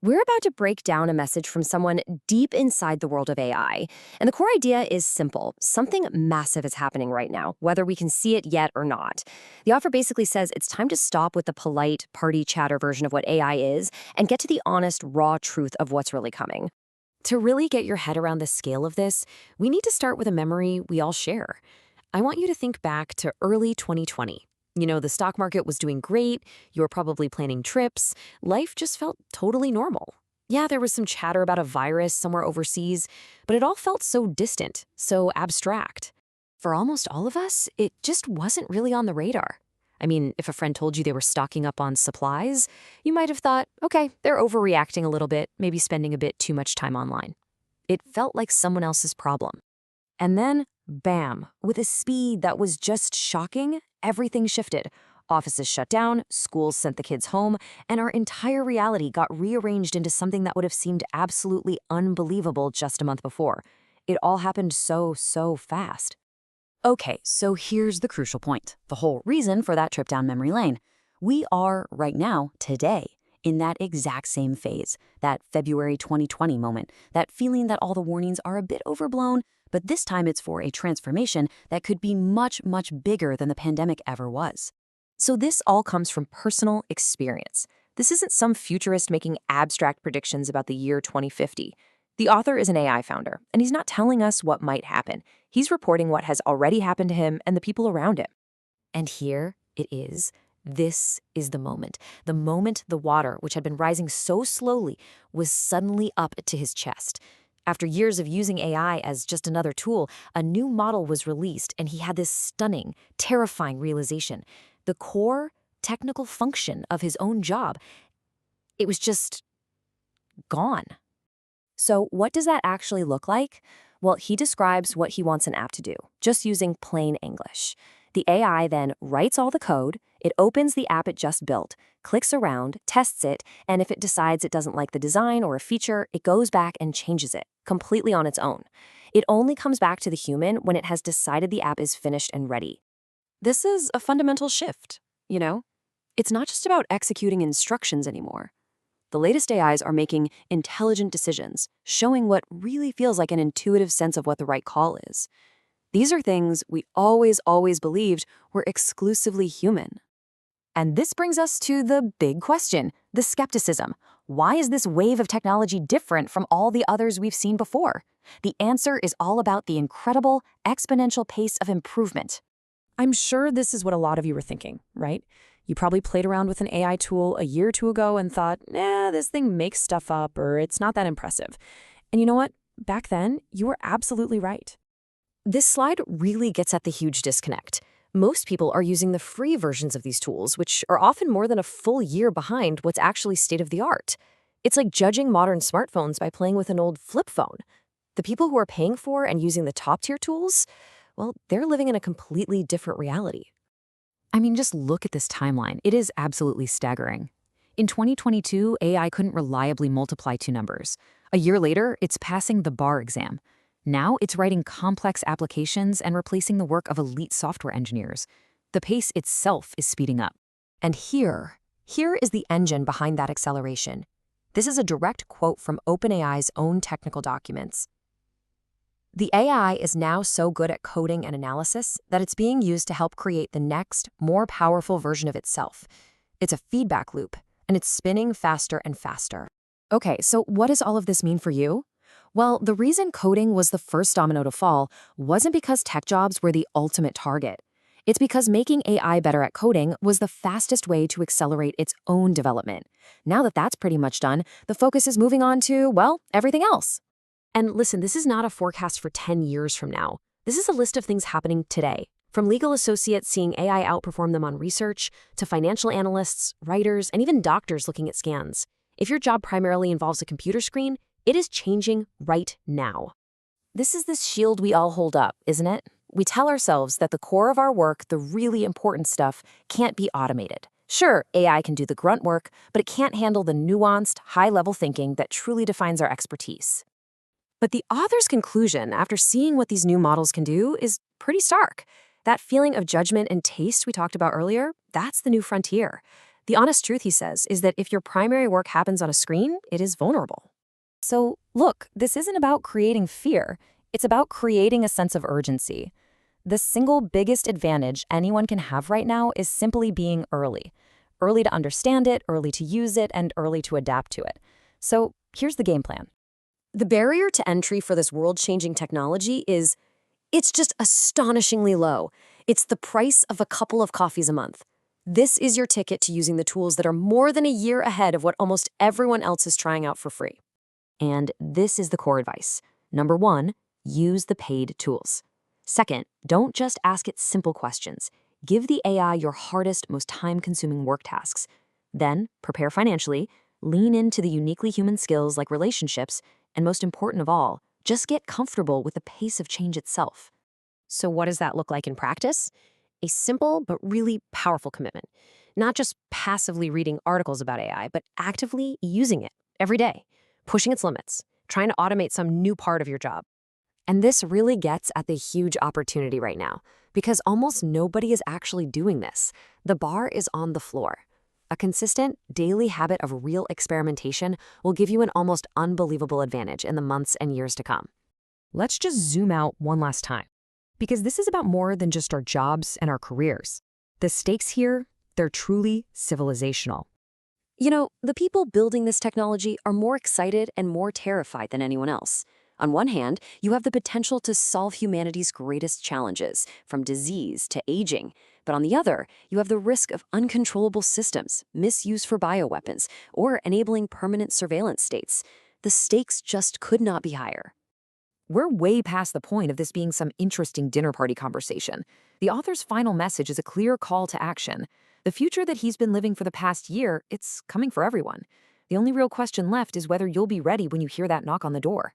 We're about to break down a message from someone deep inside the world of AI. And the core idea is simple. Something massive is happening right now, whether we can see it yet or not. The author basically says it's time to stop with the polite, party chatter version of what AI is and get to the honest, raw truth of what's really coming. To really get your head around the scale of this, we need to start with a memory we all share. I want you to think back to early 2020. The stock market was doing great, you were probably planning trips, life just felt totally normal. Yeah, there was some chatter about a virus somewhere overseas, but it all felt so distant, so abstract. For almost all of us, it just wasn't really on the radar. I mean, if a friend told you they were stocking up on supplies, you might have thought, okay, they're overreacting a little bit, maybe spending a bit too much time online. It felt like someone else's problem. And then, bam, with a speed that was just shocking, everything shifted. Offices shut down, schools sent the kids home, and our entire reality got rearranged into something that would have seemed absolutely unbelievable just a month before. It all happened so fast. Okay, so here's the crucial point, the whole reason for that trip down memory lane. We are, right now, today, in that exact same phase, that February 2020 moment, that feeling that all the warnings are a bit overblown, but this time it's for a transformation that could be much bigger than the pandemic ever was. So this all comes from personal experience. This isn't some futurist making abstract predictions about the year 2050. The author is an AI founder, and he's not telling us what might happen. He's reporting what has already happened to him and the people around him. And here it is. This is the moment. The moment the water, which had been rising so slowly, was suddenly up to his chest. After years of using AI as just another tool, a new model was released, and he had this stunning, terrifying realization. The core technical function of his own job, it was just gone. So what does that actually look like? Well, he describes what he wants an app to do, just using plain English. The AI then writes all the code, it opens the app it just built, clicks around, tests it, and if it decides it doesn't like the design or a feature, it goes back and changes it, completely on its own. It only comes back to the human when it has decided the app is finished and ready. This is a fundamental shift, It's not just about executing instructions anymore. The latest AIs are making intelligent decisions, showing what really feels like an intuitive sense of what the right call is. These are things we always believed were exclusively human. And this brings us to the big question, the skepticism. Why is this wave of technology different from all the others we've seen before? The answer is all about the incredible, exponential pace of improvement. I'm sure this is what a lot of you were thinking, right? You probably played around with an AI tool a year or two ago and thought, this thing makes stuff up or it's not that impressive. And you know what? Back then, you were absolutely right. This slide really gets at the huge disconnect. Most people are using the free versions of these tools, which are often more than a full year behind what's actually state of the art. It's like judging modern smartphones by playing with an old flip phone. The people who are paying for and using the top-tier tools, well, they're living in a completely different reality. I mean, just look at this timeline. It is absolutely staggering. In 2022, AI couldn't reliably multiply two numbers. A year later, it's passing the bar exam. Now it's writing complex applications and replacing the work of elite software engineers. The pace itself is speeding up. And here is the engine behind that acceleration. This is a direct quote from OpenAI's own technical documents. The AI is now so good at coding and analysis that it's being used to help create the next, more powerful version of itself. It's a feedback loop, and it's spinning faster and faster. Okay, so what does all of this mean for you? Well, the reason coding was the first domino to fall wasn't because tech jobs were the ultimate target. It's because making AI better at coding was the fastest way to accelerate its own development. Now that that's pretty much done, the focus is moving on to, everything else. And listen, this is not a forecast for 10 years from now. This is a list of things happening today, from legal associates seeing AI outperform them on research, to financial analysts, writers, and even doctors looking at scans. If your job primarily involves a computer screen, it is changing right now. This is this shield we all hold up, isn't it? We tell ourselves that the core of our work, the really important stuff, can't be automated. Sure, AI can do the grunt work, but it can't handle the nuanced, high-level thinking that truly defines our expertise. But the author's conclusion, after seeing what these new models can do, is pretty stark. That feeling of judgment and taste we talked about earlier, that's the new frontier. The honest truth, he says, is that if your primary work happens on a screen, it is vulnerable. So, look, this isn't about creating fear. It's about creating a sense of urgency. The single biggest advantage anyone can have right now is simply being early. Early to understand it, early to use it, and early to adapt to it. So, here's the game plan. The barrier to entry for this world-changing technology it's just astonishingly low. It's the price of a couple of coffees a month. This is your ticket to using the tools that are more than a year ahead of what almost everyone else is trying out for free. And this is the core advice. Number 1, use the paid tools. Second, don't just ask it simple questions. Give the AI your hardest, most time-consuming work tasks. Then, prepare financially, lean into the uniquely human skills like relationships, and most important of all, just get comfortable with the pace of change itself. So what does that look like in practice? A simple but really powerful commitment. Not just passively reading articles about AI, but actively using it every day, pushing its limits, trying to automate some new part of your job. And this really gets at the huge opportunity right now, because almost nobody is actually doing this. The bar is on the floor. A consistent, daily habit of real experimentation will give you an almost unbelievable advantage in the months and years to come. Let's just zoom out one last time, because this is about more than just our jobs and our careers. The stakes here, they're truly civilizational. You know, the people building this technology are more excited and more terrified than anyone else. On one hand, you have the potential to solve humanity's greatest challenges, from disease to aging. But on the other, you have the risk of uncontrollable systems, misuse for bioweapons, or enabling permanent surveillance states. The stakes just could not be higher. We're way past the point of this being some interesting dinner party conversation. The author's final message is a clear call to action. The future that he's been living for the past year, it's coming for everyone. The only real question left is whether you'll be ready when you hear that knock on the door.